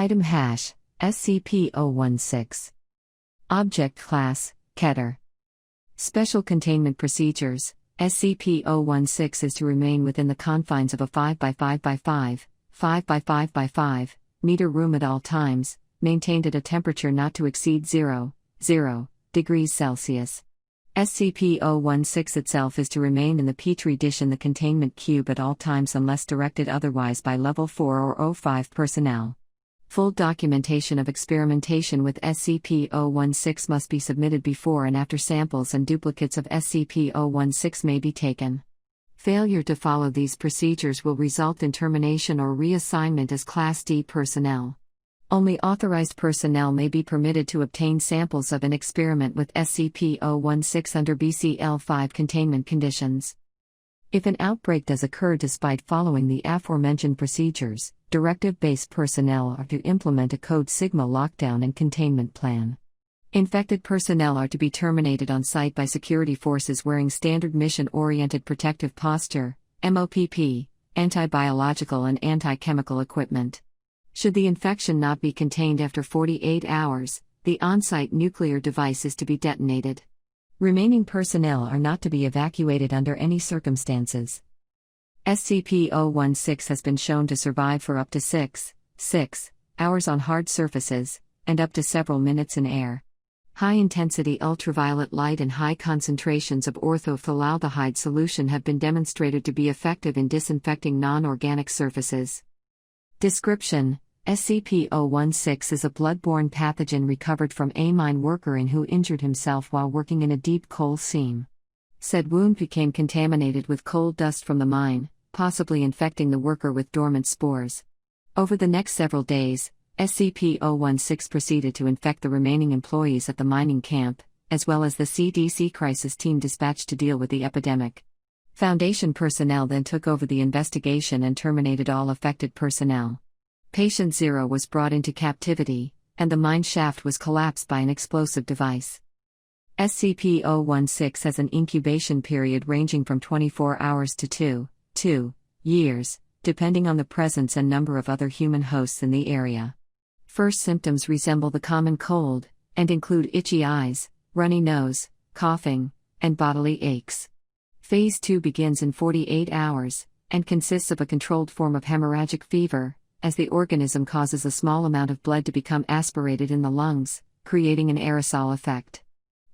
Item hash, SCP-016. Object class, Keter. Special Containment Procedures, SCP-016 is to remain within the confines of a 5x5x5, 5x5x5 meter room at all times, maintained at a temperature not to exceed 0 degrees Celsius. SCP-016 itself is to remain in the petri dish in the containment cube at all times unless directed otherwise by Level 4 or 05 personnel. Full documentation of experimentation with SCP-016 must be submitted before and after samples and duplicates of SCP-016 may be taken. Failure to follow these procedures will result in termination or reassignment as Class D personnel. Only authorized personnel may be permitted to obtain samples of an experiment with SCP-016 under BCL-5 containment conditions. If an outbreak does occur despite following the aforementioned procedures, directive-based personnel are to implement a Code Sigma lockdown and containment plan. Infected personnel are to be terminated on site by security forces wearing standard mission-oriented protective posture, MOPP, anti-biological and anti-chemical equipment. Should the infection not be contained after 48 hours, the on-site nuclear device is to be detonated. Remaining personnel are not to be evacuated under any circumstances. SCP-016 has been shown to survive for up to 6 hours on hard surfaces, and up to several minutes in air. High-intensity ultraviolet light and high concentrations of orthoformaldehyde solution have been demonstrated to be effective in disinfecting non-organic surfaces. Description: SCP-016 is a blood-borne pathogen recovered from a mine worker who injured himself while working in a deep coal seam. Said wound became contaminated with coal dust from the mine, possibly infecting the worker with dormant spores. Over the next several days, SCP-016 proceeded to infect the remaining employees at the mining camp, as well as the CDC crisis team dispatched to deal with the epidemic. Foundation personnel then took over the investigation and terminated all affected personnel. Patient 0 was brought into captivity, and the mine shaft was collapsed by an explosive device. SCP-016 has an incubation period ranging from 24 hours to 2 years, depending on the presence and number of other human hosts in the area. First symptoms resemble the common cold, and include itchy eyes, runny nose, coughing, and bodily aches. Phase 2 begins in 48 hours, and consists of a controlled form of hemorrhagic fever, as the organism causes a small amount of blood to become aspirated in the lungs, creating an aerosol effect.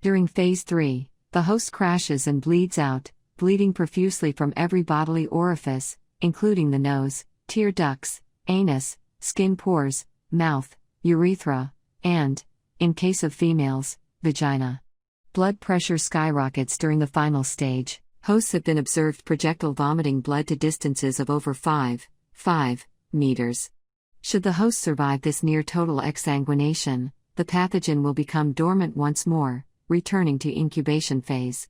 During Phase 3, the host crashes and bleeds out, bleeding profusely from every bodily orifice, including the nose, tear ducts, anus, skin pores, mouth, urethra, and, in case of females, vagina. Blood pressure skyrockets during the final stage. Hosts have been observed projectile vomiting blood to distances of over 5 meters. Should the host survive this near-total exsanguination, the pathogen will become dormant once more, returning to incubation phase.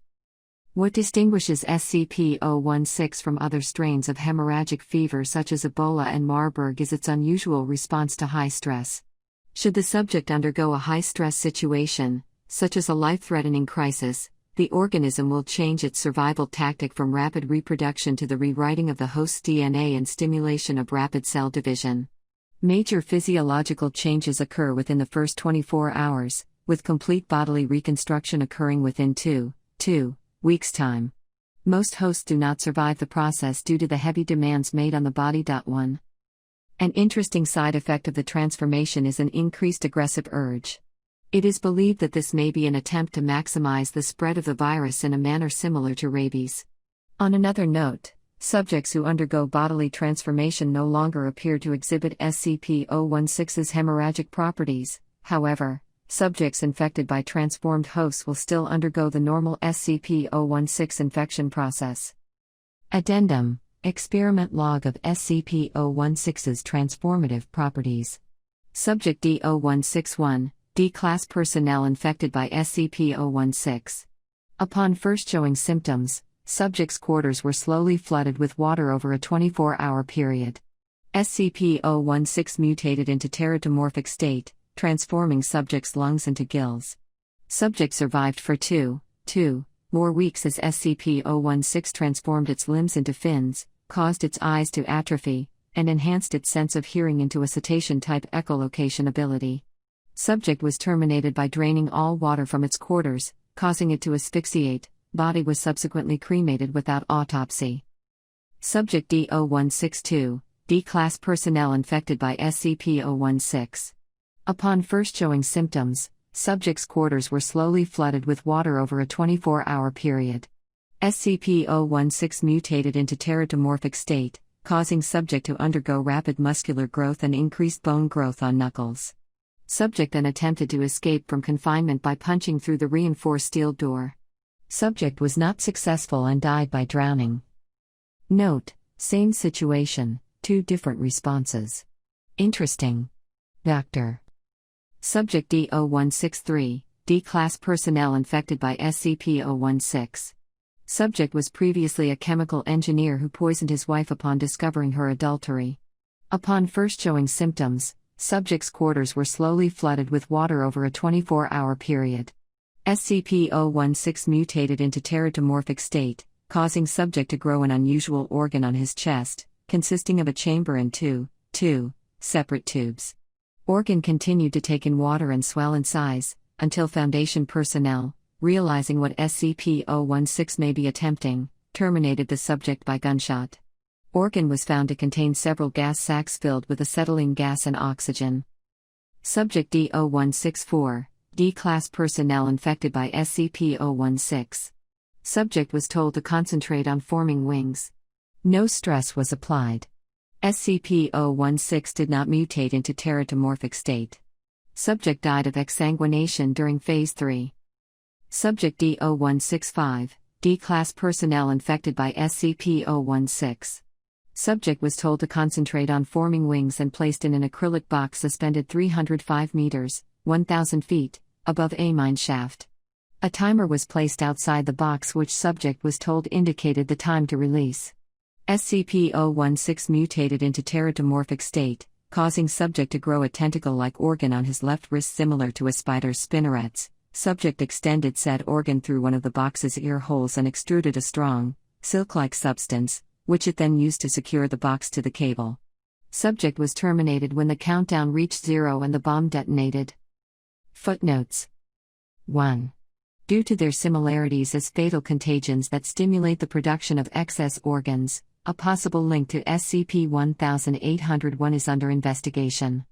What distinguishes SCP-016 from other strains of hemorrhagic fever such as Ebola and Marburg is its unusual response to high stress. Should the subject undergo a high-stress situation, such as a life-threatening crisis, the organism will change its survival tactic from rapid reproduction to the rewriting of the host's DNA and stimulation of rapid cell division. Major physiological changes occur within the first 24 hours, with complete bodily reconstruction occurring within 2 weeks' time. Most hosts do not survive the process due to the heavy demands made on the body. 1. An interesting side effect of the transformation is an increased aggressive urge. It is believed that this may be an attempt to maximize the spread of the virus in a manner similar to rabies. On another note, subjects who undergo bodily transformation no longer appear to exhibit SCP-016's hemorrhagic properties. However, subjects infected by transformed hosts will still undergo the normal SCP-016 infection process. Addendum: Experiment log of SCP-016's transformative properties. Subject D0161, D-Class personnel infected by SCP-016. Upon first showing symptoms, subjects' quarters were slowly flooded with water over a 24-hour period. SCP-016 mutated into teratomorphic state, transforming subjects' lungs into gills. Subject survived for 2 more weeks as SCP-016 transformed its limbs into fins, caused its eyes to atrophy, and enhanced its sense of hearing into a cetacean-type echolocation ability. Subject was terminated by draining all water from its quarters, causing it to asphyxiate. Body was subsequently cremated without autopsy. Subject D0162, D-class personnel infected by SCP-016. Upon first showing symptoms, subject's quarters were slowly flooded with water over a 24-hour period. SCP-016 mutated into teratomorphic state, causing subject to undergo rapid muscular growth and increased bone growth on knuckles. Subject then attempted to escape from confinement by punching through the reinforced steel door. Subject was not successful and died by drowning. Note: same situation, two different responses. Interesting. Dr. Subject D0163, D-class personnel infected by SCP-016. Subject was previously a chemical engineer who poisoned his wife upon discovering her adultery. Upon first showing symptoms, subject's quarters were slowly flooded with water over a 24-hour period. SCP-016 mutated into teratomorphic state, causing subject to grow an unusual organ on his chest, consisting of a chamber and two separate tubes. Organ continued to take in water and swell in size, until Foundation personnel, realizing what SCP-016 may be attempting, terminated the subject by gunshot. Organ was found to contain several gas sacs filled with acetylene gas and oxygen. Subject D0164, D-class personnel infected by SCP-016. Subject was told to concentrate on forming wings. No stress was applied. SCP-016 did not mutate into teratomorphic state. Subject died of exsanguination during Phase 3. Subject D0165, D-class personnel infected by SCP-016. Subject was told to concentrate on forming wings and placed in an acrylic box suspended 305 meters, 1,000 feet, above a mine shaft. A timer was placed outside the box which subject was told indicated the time to release. SCP-016 mutated into teratomorphic state, causing subject to grow a tentacle-like organ on his left wrist similar to a spider's spinnerets. Subject extended said organ through one of the box's ear holes and extruded a strong, silk-like substance, which it then used to secure the box to the cable. Subject was terminated when the countdown reached 0 and the bomb detonated. Footnotes 1. Due to their similarities as fatal contagions that stimulate the production of excess organs, a possible link to SCP-1801 is under investigation.